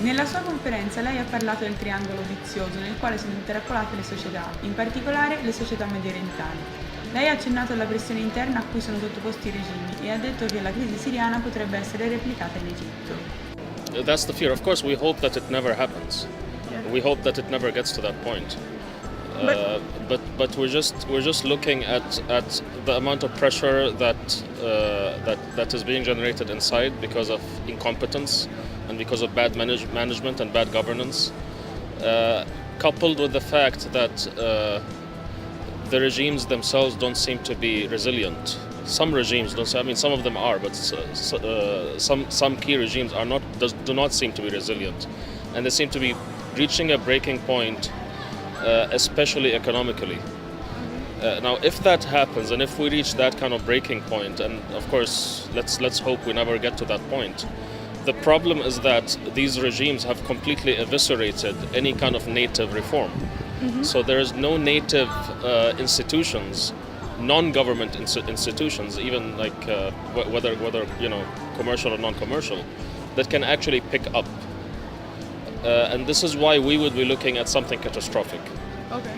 Nella sua conferenza lei ha parlato del triangolo vizioso nel quale sono intrappolate le società, in particolare le società mediorientali. Lei ha accennato alla pressione interna a cui sono sottoposti i regimi e ha detto che la crisi siriana potrebbe essere replicata in Egitto. That's the fear. Of course, we hope that it never happens. Yeah. We hope that it never gets to that point. But we're just looking at the amount of pressure that is being generated inside because of incompetence and because of bad management and bad governance, coupled with the fact that the regimes themselves don't seem to be resilient. Some regimes don't. I mean, some of them are, but some key regimes are not. Do not seem to be resilient, and they seem to be reaching a breaking point, especially economically. Now, if that happens, and if we reach that kind of breaking point, and of course, let's hope we never get to that point. The problem is that these regimes have completely eviscerated any kind of native reform. So there is no native institutions, non-government institutions, even like whether commercial or non-commercial, that can actually pick up. And this is why we would be looking at something catastrophic. Okay.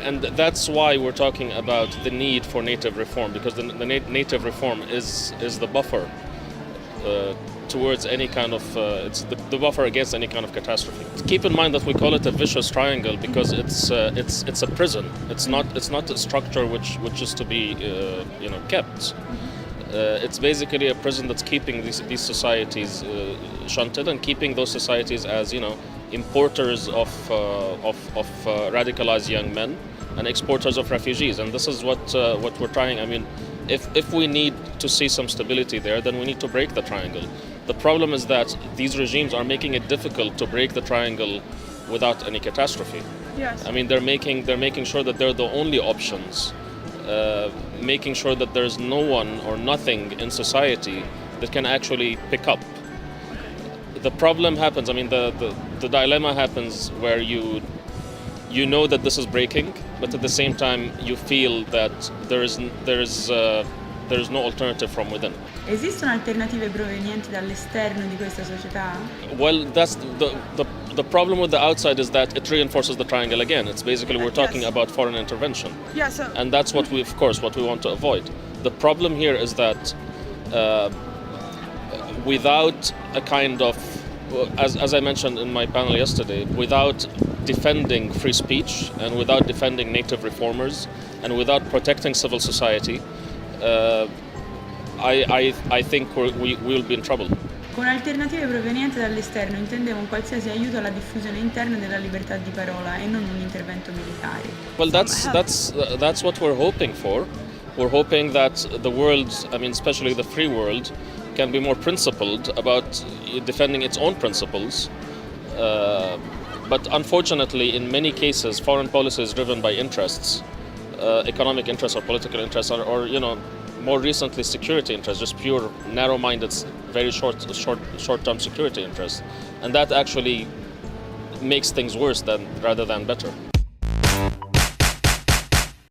And that's why we're talking about the need for native reform, because the native reform is the buffer towards any kind of it's the buffer against any kind of catastrophe. Keep in mind that we call it a vicious triangle because it's a prison. It's not a structure which is to be kept. It's basically a prison that's keeping these societies shunted and keeping those societies as importers of radicalized young men and exporters of refugees. And this is what we're trying. I mean, if we need to see some stability there, then we need to break the triangle. The problem is that these regimes are making it difficult to break the triangle without any catastrophe. Yes. I mean, they're making sure that they're the only options, making sure that there's no one or nothing in society that can actually pick up. The problem happens. I mean, the dilemma happens where you know that this is breaking, but at the same time you feel that there is no alternative from within. Esistono alternative provenienti dall'esterno di questa società? Well, that's the problem with the outside is that it reinforces the triangle again. It's basically we're talking about foreign intervention, and that's what we want to avoid. The problem here is that without a kind of, as I mentioned in my panel yesterday, without defending free speech and without defending native reformers and without protecting civil society, I think we'll be in trouble. Con alternative provenienti dall'esterno intendevo un qualsiasi aiuto alla diffusione interna della libertà di parola e non un intervento militare. Well, that's what we're hoping for. We're hoping that the world, I mean, especially the free world, can be more principled about defending its own principles. But unfortunately, in many cases, foreign policy is driven by interests, economic interests or political interests, or more recently, security interests, just pure, narrow-minded, very short-term security interests, and that actually makes things worse rather than better.